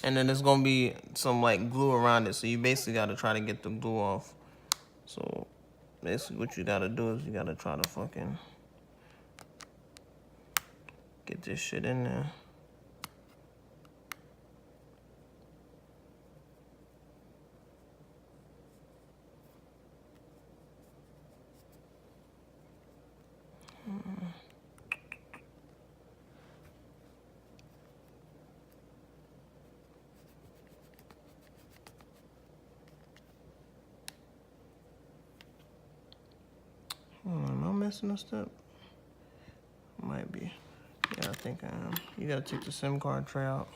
And then there's gonna be some like glue around it, so you basically gotta try to get the glue off. So basically what you gotta do is you gotta try to fucking get this shit in there. Am I missing a step? Might be. Yeah, I think I am. You gotta take the SIM card tray out.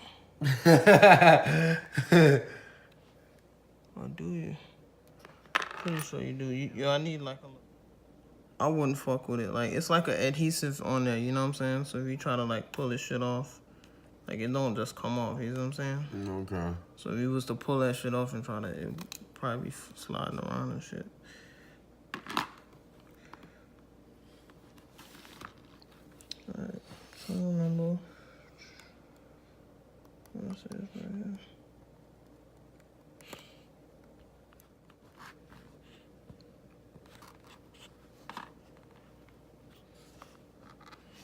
Or do you? Pretty sure you do. I need like a... I wouldn't fuck with it. Like, it's like an adhesive on there, you know what I'm saying? So if you try to like pull this shit off, like it don't just come off, you know what I'm saying? Okay. So if you was to pull that shit off and try to, it'd probably be sliding around and shit. Alright, so remember. What's this right here?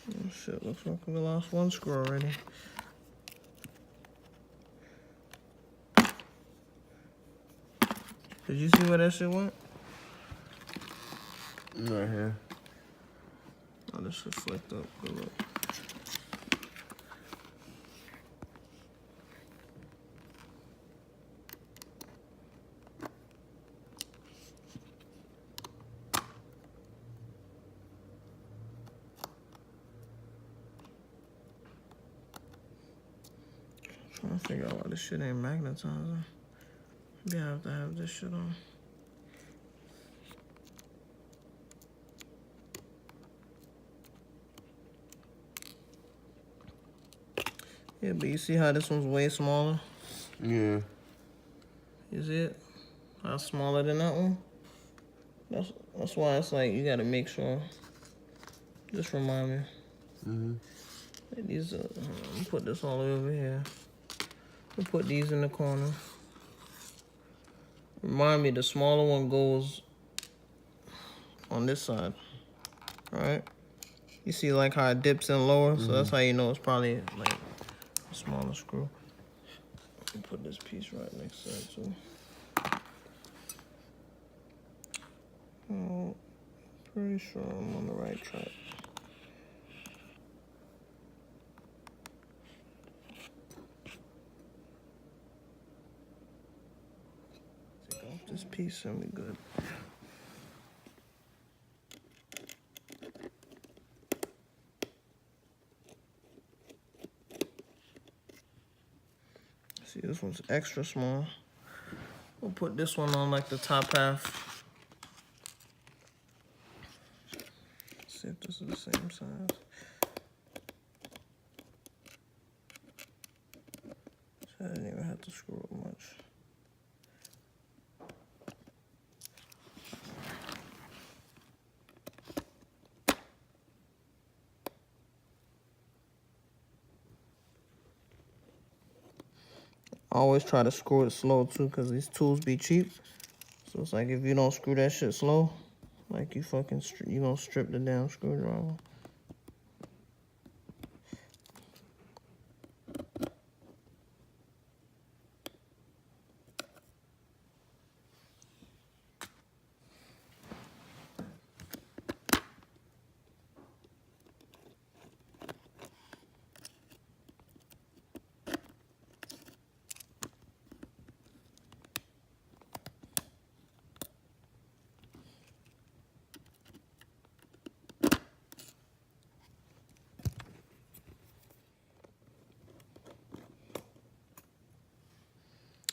Oh shit, looks like we lost one screw already. Did you see where that shit went? Right here. Oh, this shit flicked up. Good look. Trying to figure out why this shit ain't magnetizing. Maybe I have to have this shit on. Yeah, but you see how this one's way smaller? Yeah. You see it? How smaller than that one? That's why it's like you gotta make sure. Just remind me. Like these I'm gonna put this all the way over here. We'll put these in the corner. Remind me, the smaller one goes on this side, right? You see like how it dips in lower, so that's how you know it's probably like a smaller screw. Put this piece right next to it too. Oh, pretty sure I'm on the right track. Take off this piece and we good. See, this one's extra small. We'll put this one on like the top half. See if this is the same size. So I didn't even have to screw up much. I always try to screw it slow too, cause these tools be cheap. So it's like if you don't screw that shit slow, like you gonna strip the damn screwdriver.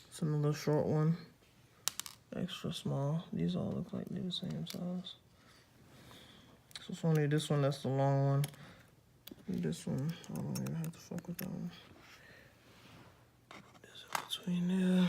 It's another short one, extra small. These all look like they're the same size. So it's only this one that's the long one. And this one, I don't even have to fuck with that one. Is it between there?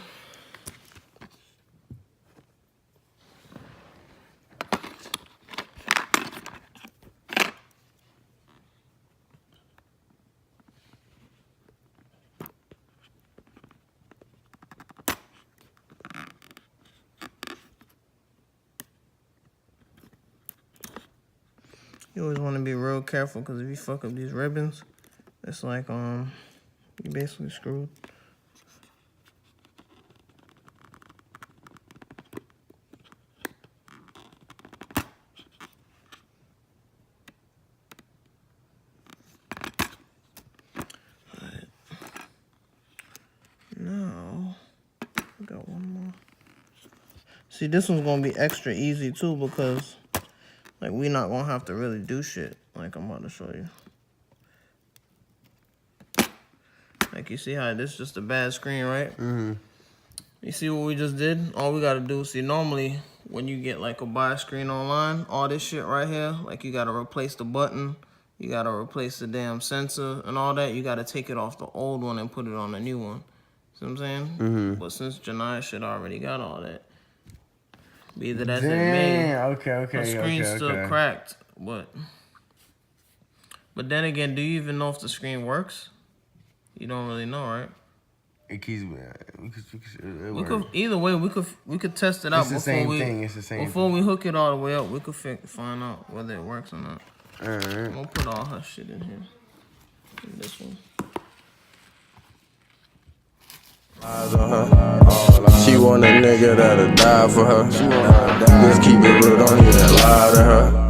You always want to be real careful because if you fuck up these ribbons, it's like you basically screwed. Alright. Now I got one more. See, this one's gonna be extra easy too because like we not gonna have to really do shit. Like I'm about to show you. Like you see how this is just a bad screen, right? Mm-hmm. You see what we just did? All we gotta do, see normally when you get like a buy screen online, all this shit right here, like you gotta replace the button, you gotta replace the damn sensor and all that, you gotta take it off the old one and put it on the new one. See what I'm saying? Mm-hmm. But since Janiyah shit already got all that, be either that's Damn, it made. okay, The screen's still okay. cracked, but then again, do you even know if the screen works? You don't really know, right? It keeps. We could either way. We could test it out It's the same thing. It's the same. Before we hook it all the way up, we could find out whether it works or not. All right. We'll put all her shit in here. In this one. She want a nigga that'll die for her. Just keep it real, don't even lie to her.